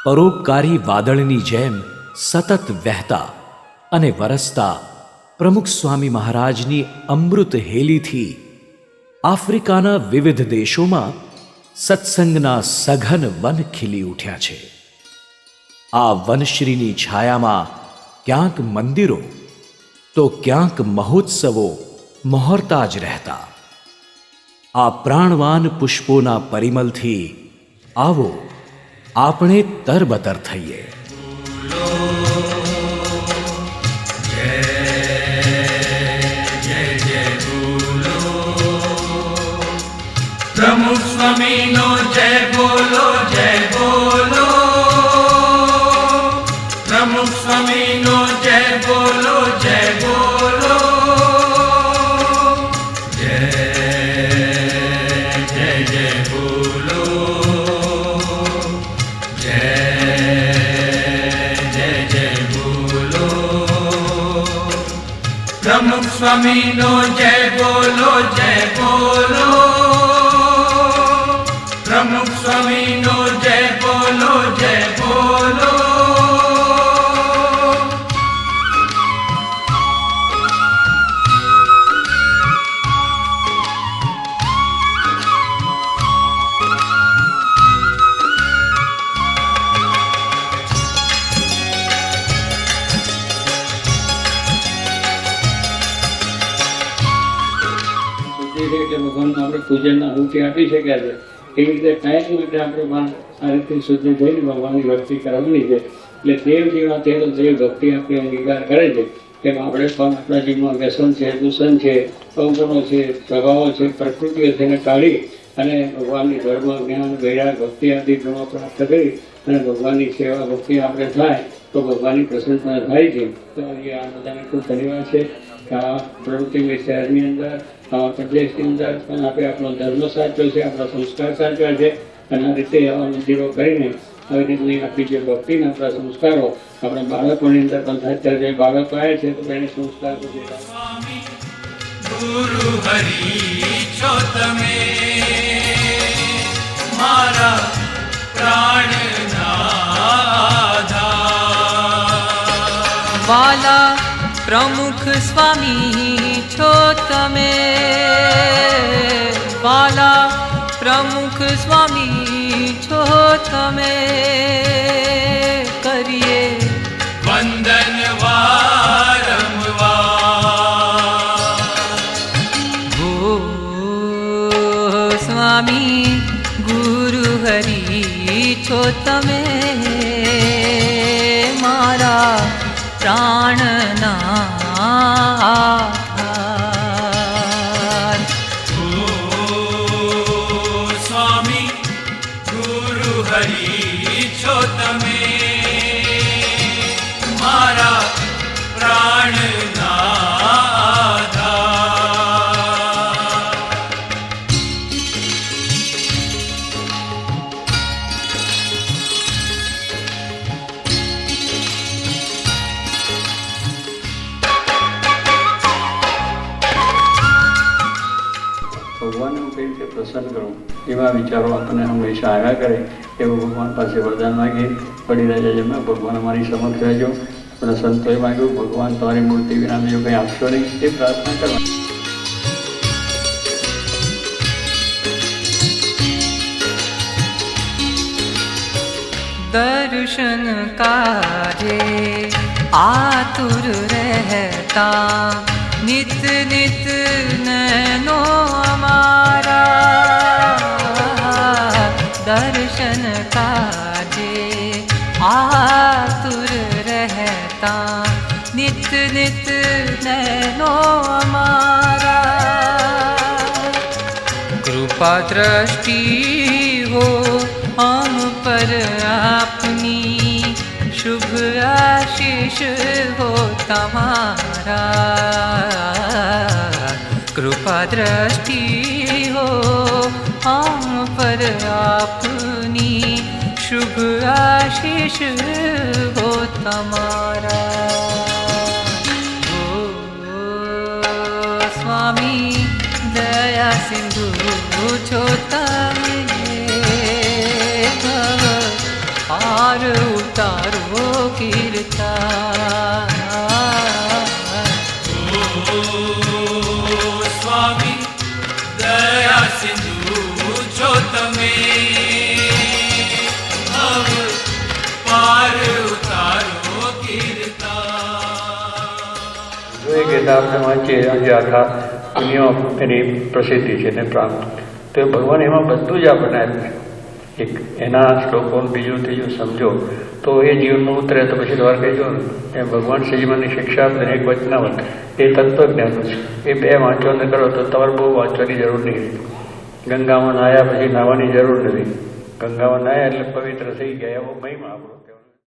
પરોપકારી વાદળની જેમ સતત વહેતા અને વરસતા પ્રમુખ સ્વામી મહારાજની અમૃત હેલીથી આફ્રિકાના વિવિધ દેશોમાં સત્સંગના સઘન વન ખીલી ઉઠ્યા છે. આ વનશ્રીની છાયામાં ક્યાંક મંદિરો તો ક્યાંક મહોત્સવો મહોરતા જ રહેતા. આ પ્રાણવાન પુષ્પોના પરિમલથી આવો આપણે તરબતર થઈએ. પ્રમુખ સ્વામીનો જય બોલો, જય બોલો. પ્રમુખ સ્વામીનો જય બોલો, જય બોલો. જય જય જય બોલો. જય જય જય બોલો. પ્રમુખ સ્વામીનો જય બોલો, જય બોલો. પ્રમુખ સ્વામીનો જય બોલો, જય બોલો. ભગવાનનું આપણે પૂજનના આહુતિ આપી શક્યા છે. એવી રીતે કાયમ માટે આપણે પણ આ રીતે શુદ્ધ થઈને ભગવાનની ભક્તિ કરવાની છે. એટલે દેવ જેવા તે દેવ ભક્તિ આપણે અંગીકાર કરે છે તેમ આપણે પણ આપણા જીવનમાં વ્યસન છે, દૂષણ છે, અવગુણો છે, પ્રભાવો છે, પ્રકૃતિઓ તેને કાઢી અને ભગવાનની ધર્મ, જ્ઞાન, વૈરાગ, ભક્તિ આદિ ગુણો પ્રાપ્ત કરી અને ભગવાનની સેવા ભક્તિ આપણે થાય તો ભગવાનની પ્રસન્નતા થાય છે. તો આ બધાને ખૂબ ધન્યવાદ છે કે આ પ્રવૃત્તિની શહેરની અંદર આવા પ્રદેશની અંદર પણ આપણે આપણો ધર્મ સાચવ્યો છે, આપણા સંસ્કાર સાચવ્યા છે અને આ રીતે આવા મંદિરો કરીને આવી રીતની આપણી જે ભક્તિના આપણા સંસ્કારો આપણા બાળકોની અંદર પણ થાય. ત્યારે જે બાળકો આવે છે તો એને સંસ્કાર ગુરુ હરિ છો તમે મારા પ્રાણના આધાર. વાલા પ્રમુખ સ્વામી છો તમે, વાલા પ્રમુખ સ્વામી છો તમે. કરીએ વંદન વારંવાર. હો સ્વામી ગુરુ હરિ છો તમે મારા પ્રાણના આધાર. ઓ સ્વામી ગુરુ હરિ છો તમે મારા પ્રાણના આધાર. ભગવાનને હું કઈ રીતે પ્રસન્ન કરું એવા વિચારો આપણને હંમેશા આવ્યા કરે એવું ભગવાન પાસે વરદાન માગીએ. પડી રહ્યા જમે ભગવાન અમારી સમક્ષ રહેજો. અને સંતોએ માગ્યું ભગવાન તમારી મૂર્તિ વિના બીજું કંઈ આપશો નહીં એ પ્રાર્થના કરવા. દર્શન કાજે આતુર રહેતા નિત નિત નૈનો અમારા. દર્શન કાજે આતુર રહેતા નિત નિત નૈનો અમારા. કૃપા દ્રષ્ટિ હો हम पर आपनी शुभ आशीष हो तुम्हारा. कृपा दृष्टि हो हम पर आपनी शुभ आशीष हो तुम्हारा. स्वामी दया सिंधु છો તમે પાર તારો કીર્તા સ્વામી દયા સિંધુ છો તમે ભવ પાર ઉતારો કીર્તા જો એ ગીતા આપણે વાંચીએ આજે આખા દુનિયામાં એની પ્રસિદ્ધિ છે ને પ્રાપ્ત તો ભગવાન એમાં બધું જ આપણને આપ્યું છે એક એના શ્લોકોનું બીજું ત્રીજું સમજો તો એ જીવનમાં ઉતરે તો પછી દ્વાર કહેજો ને એ ભગવાન શ્રીજીમાંની શિક્ષા આપે એક વચનાવત એ તત્વજ્ઞાનનું છે એ બે વાંચો ન કરો તો તમારે બહુ વાંચવાની જરૂર નહીં ગંગામાં નાહ્યા પછી નાહવાની જરૂર નથી ગંગામાં નાહ્યા એટલે પવિત્ર થઈ ગયા એવો મહિમા આપણો